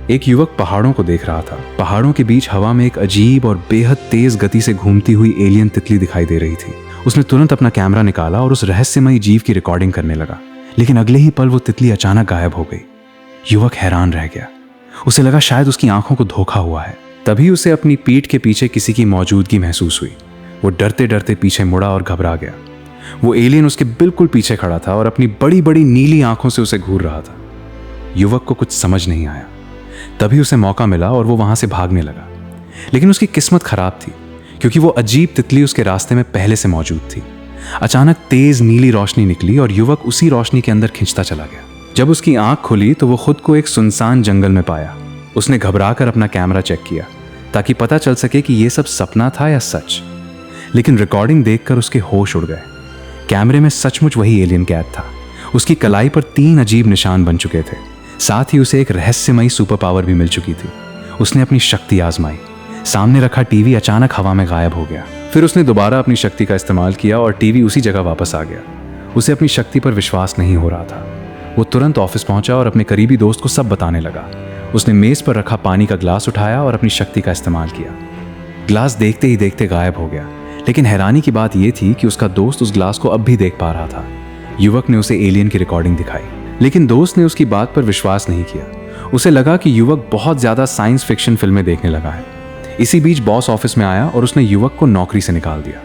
एक युवक पहाड़ों को देख रहा था। पहाड़ों के बीच हवा में एक अजीब और बेहद तेज गति से घूमती हुई एलियन तितली दिखाई दे रही थी। उसने तुरंत अपना कैमरा निकाला और उस रहस्यमयी जीव की रिकॉर्डिंग करने लगा, लेकिन अगले ही पल वो तितली अचानक गायब हो गई। युवक हैरान रह गया। उसे लगा शायद उसकी आंखों को धोखा हुआ है। तभी उसे अपनी पीठ के पीछे किसी की मौजूदगी महसूस हुई। वो डरते डरते पीछे मुड़ा और घबरा गया। वो एलियन उसके बिल्कुल पीछे खड़ा था और अपनी बड़ी बड़ी नीली आंखों से उसे घूर रहा था। युवक को कुछ समझ नहीं आया। तभी उसे मौका मिला और वो वहां से भागने लगा, लेकिन उसकी किस्मत खराब थी, क्योंकि वो अजीब तितली उसके रास्ते में पहले से मौजूद थी। अचानक तेज नीली रोशनी निकली और युवक उसी रोशनी के अंदर खिंचता चला गया। जब उसकी आंख खुली तो वो खुद को एक सुनसान जंगल में पाया। उसने घबराकर अपना कैमरा चेक किया ताकि पता चल सके कि ये सब सपना था या सच, लेकिन रिकॉर्डिंग देखकर उसके होश उड़ गए। कैमरे में सचमुच वही एलियन कैद था। उसकी कलाई पर 3 अजीब निशान बन चुके थे। साथ ही उसे एक रहस्यमयी सुपर पावर भी मिल चुकी थी। उसने अपनी शक्ति आजमाई। सामने रखा टीवी अचानक हवा में गायब हो गया। फिर उसने दोबारा अपनी शक्ति का इस्तेमाल किया और टीवी उसी जगह वापस आ गया। उसे अपनी शक्ति पर विश्वास नहीं हो रहा था। वो तुरंत ऑफिस पहुंचा और अपने करीबी दोस्त को सब बताने लगा। उसने मेज पर रखा पानी का ग्लास उठाया और अपनी शक्ति का इस्तेमाल किया। ग्लास देखते ही देखते गायब हो गया, लेकिन हैरानी की बात यह थी कि उसका दोस्त उस ग्लास को अब भी देख पा रहा था। युवक ने उसे एलियन की रिकॉर्डिंग दिखाई, लेकिन दोस्त ने उसकी बात पर विश्वास नहीं किया। उसे लगा कि युवक बहुत ज्यादा साइंस फिक्शन फिल्में देखने लगा है। इसी बीच बॉस ऑफिस में आया और उसने युवक को नौकरी से निकाल दिया।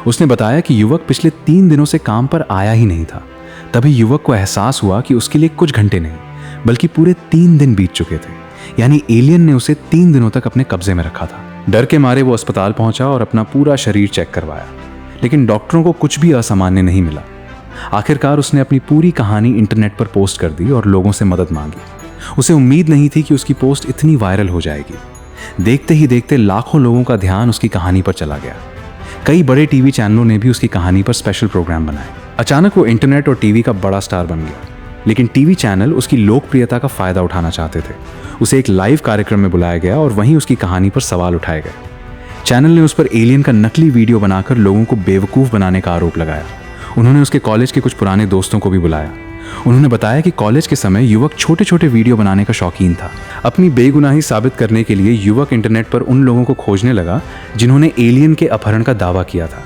उसने बताया कि युवक पिछले 3 दिनों से काम पर आया ही नहीं था। तभी युवक को एहसास हुआ कि उसके लिए कुछ घंटे नहीं बल्कि पूरे 3 दिन बीत चुके थे, यानी एलियन ने उसे 3 दिनों तक अपने कब्जे में रखा था। डर के मारे वो अस्पताल पहुंचा और अपना पूरा शरीर चेक करवाया, लेकिन डॉक्टरों को कुछ भी असामान्य नहीं मिला। आखिरकार उसने अपनी पूरी कहानी इंटरनेट पर पोस्ट कर दी और लोगों से मदद मांगी। उसे उम्मीद नहीं थी कि उसकी पोस्ट इतनी वायरल हो जाएगी। देखते ही देखते लाखों लोगों का ध्यान उसकी कहानी पर चला गया। कई बड़े टीवी चैनलों ने भी उसकी कहानी पर स्पेशल प्रोग्राम बनाए। अचानक वो इंटरनेट और टीवी का बड़ा स्टार बन गया, लेकिन टीवी चैनल उसकी लोकप्रियता का फायदा उठाना चाहते थे। उसे एक लाइव कार्यक्रम में बुलाया गया और वहीं उसकी कहानी पर सवाल उठाए गए। चैनल ने उस पर एलियन का नकली वीडियो बनाकर लोगों को बेवकूफ़ बनाने का आरोप लगाया। उन्होंने उसके कॉलेज के कुछ पुराने दोस्तों को भी बुलाया। उन्होंने बताया कि कॉलेज के समय युवक छोटे छोटे वीडियो बनाने का शौकीन था। अपनी बेगुनाही साबित करने के लिए युवक इंटरनेट पर उन लोगों को खोजने लगा जिन्होंने एलियन के अपहरण का दावा किया था।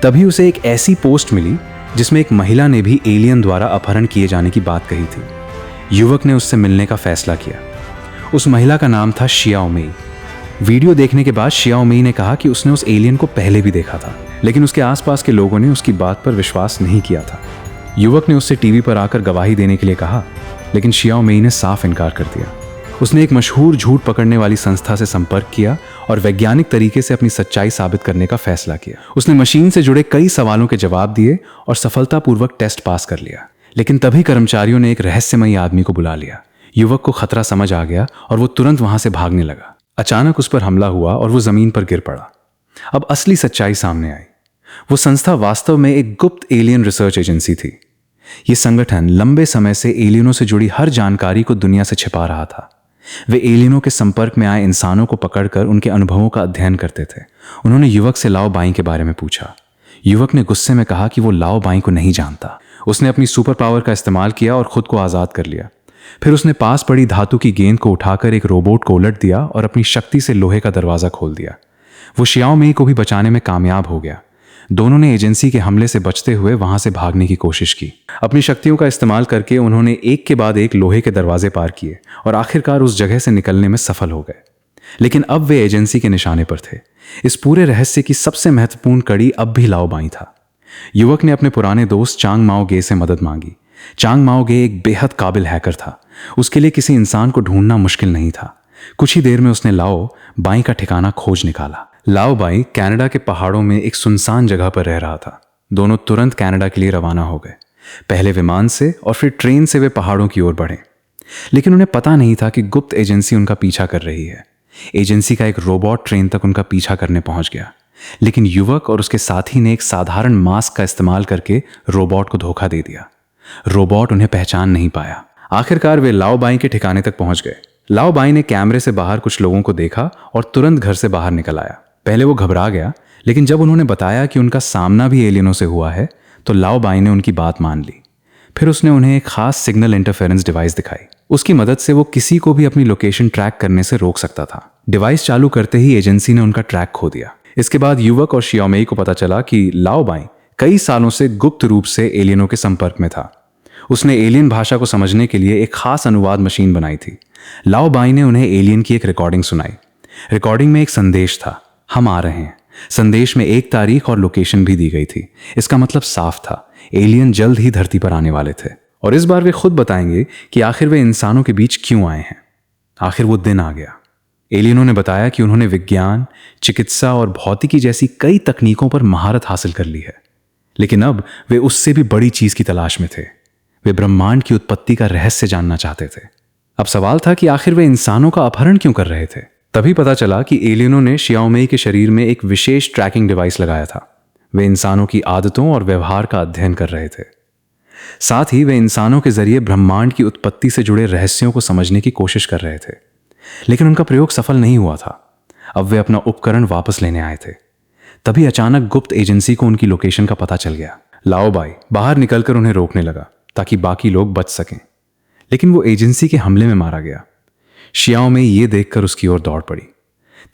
तभी उसे एक ऐसी पोस्ट मिली जिसमें एक महिला ने भी एलियन द्वारा अपहरण किए जाने की बात कही थी। युवक ने उससे मिलने का फैसला किया। उस महिला का नाम था शियाओ मेई। वीडियो देखने के बाद शियाओ मेई ने कहा कि उसने उस एलियन को पहले भी देखा था, लेकिन उसके आसपास के लोगों ने उसकी बात पर विश्वास नहीं किया था। युवक ने उससे टीवी पर आकर गवाही देने के लिए कहा, लेकिन शियाओ मेई ने साफ इनकार कर दिया। उसने एक मशहूर झूठ पकड़ने वाली संस्था से संपर्क किया और वैज्ञानिक तरीके से अपनी सच्चाई साबित करने का फैसला किया। उसने मशीन से जुड़े कई सवालों के जवाब दिए और सफलतापूर्वक टेस्ट पास कर लिया। लेकिन तभी कर्मचारियों ने एक रहस्यमयी आदमी को बुला लिया। युवक को खतरा समझ आ गया और वो तुरंत वहां से भागने लगा। अचानक उस पर हमला हुआ और वो जमीन पर गिर पड़ा। अब असली सच्चाई सामने आई। वो संस्था वास्तव में एक गुप्त एलियन रिसर्च एजेंसी थी। ये संगठन लंबे समय से एलियनों से जुड़ी हर जानकारी को दुनिया से छिपा रहा था। वे एलियनों के संपर्क में आए इंसानों को पकड़कर उनके अनुभवों का अध्ययन करते थे। उन्होंने युवक से लाओ बाई के बारे में पूछा। युवक ने गुस्से में कहा कि वो लाओ बाई को नहीं जानता। उसने अपनी सुपर पावर का इस्तेमाल किया और खुद को आज़ाद कर लिया। फिर उसने पास पड़ी धातु की गेंद को उठाकर एक रोबोट को उलट दिया और अपनी शक्ति से लोहे का दरवाज़ा खोल दिया। वो शियाओ मेई को भी बचाने में कामयाब हो गया। दोनों ने एजेंसी के हमले से बचते हुए वहां से भागने की कोशिश की। अपनी शक्तियों का इस्तेमाल करके उन्होंने एक के बाद एक लोहे के दरवाजे पार किए और आखिरकार उस जगह से निकलने में सफल हो गए। लेकिन अब वे एजेंसी के निशाने पर थे। इस पूरे रहस्य की सबसे महत्वपूर्ण कड़ी अब भी लाओ बाई था। युवक ने अपने पुराने दोस्त चांग माओ गे से मदद मांगी। चांग माओ गे एक बेहद काबिल हैकर था। उसके लिए किसी इंसान को ढूंढना मुश्किल नहीं था। कुछ ही देर में उसने लाओ बाई का ठिकाना खोज निकाला। लाओ बाई कनाडा के पहाड़ों में एक सुनसान जगह पर रह रहा था। दोनों तुरंत कनाडा के लिए रवाना हो गए। पहले विमान से और फिर ट्रेन से वे पहाड़ों की ओर बढ़े। लेकिन उन्हें पता नहीं था कि गुप्त एजेंसी उनका पीछा कर रही है। एजेंसी का एक रोबोट ट्रेन तक उनका पीछा करने पहुंच गया, लेकिन युवक और उसके साथी ने एक साधारण मास्क का इस्तेमाल करके रोबोट को धोखा दे दिया। रोबोट उन्हें पहचान नहीं पाया। आखिरकार वे लाओ बाई के ठिकाने तक पहुंच गए। लाओ बाई ने कैमरे से बाहर कुछ लोगों को देखा और तुरंत घर से बाहर निकल आया। पहले वो घबरा गया, लेकिन जब उन्होंने बताया कि उनका सामना भी एलियनों से हुआ है तो लाओ बाई ने उनकी बात मान ली। फिर उसने उन्हें एक खास सिग्नल इंटरफेरेंस डिवाइस दिखाई। उसकी मदद से वो किसी को भी अपनी लोकेशन ट्रैक करने से रोक सकता था। डिवाइस चालू करते ही एजेंसी ने उनका ट्रैक खो दिया। इसके बाद युवक और शियाओमेई को पता चला कि लाओ बाई कई सालों से गुप्त रूप से एलियनों के संपर्क में था। उसने एलियन भाषा को समझने के लिए एक खास अनुवाद मशीन बनाई थी। लाओ बाई ने उन्हें एलियन की एक रिकॉर्डिंग सुनाई। रिकॉर्डिंग में एक संदेश था, हम आ रहे हैं। संदेश में एक तारीख और लोकेशन भी दी गई थी। इसका मतलब साफ था, एलियन जल्द ही धरती पर आने वाले थे। और इस बार वे खुद बताएंगे कि आखिर वे इंसानों के बीच क्यों आए हैं। आखिर वो दिन आ गया। एलियनों ने बताया कि उन्होंने विज्ञान, चिकित्सा और भौतिकी जैसी कई तकनीकों पर महारत हासिल कर ली है, लेकिन अब वे उससे भी बड़ी चीज की तलाश में थे। वे ब्रह्मांड की उत्पत्ति का रहस्य जानना चाहते थे। अब सवाल था कि आखिर वे इंसानों का अपहरण क्यों कर रहे थे। तभी पता चला कि एलियनों ने शियाओमेई के शरीर में एक विशेष ट्रैकिंग डिवाइस लगाया था। वे इंसानों की आदतों और व्यवहार का अध्ययन कर रहे थे। साथ ही वे इंसानों के जरिए ब्रह्मांड की उत्पत्ति से जुड़े रहस्यों को समझने की कोशिश कर रहे थे। लेकिन उनका प्रयोग सफल नहीं हुआ था। अब वे अपना उपकरण वापस लेने आए थे। तभी अचानक गुप्त एजेंसी को उनकी लोकेशन का पता चल गया। लाओ बाई बाहर निकलकर उन्हें रोकने लगा ताकि बाकी लोग बच सकें, लेकिन वो एजेंसी के हमले में मारा गया। शियाओमेई ये देखकर उसकी ओर दौड़ पड़ी।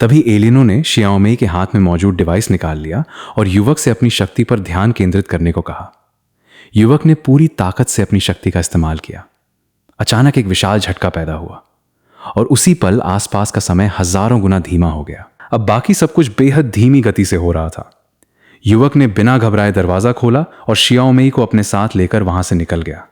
तभी एलियनों ने शियाओमेई के हाथ में मौजूद डिवाइस निकाल लिया और युवक से अपनी शक्ति पर ध्यान केंद्रित करने को कहा। युवक ने पूरी ताकत से अपनी शक्ति का इस्तेमाल किया। अचानक एक विशाल झटका पैदा हुआ और उसी पल आसपास का समय हजारों गुना धीमा हो गया। अब बाकी सब कुछ बेहद धीमी गति से हो रहा था। युवक ने बिना घबराए दरवाजा खोला और शियाओमेई को अपने साथ लेकर वहां से निकल गया।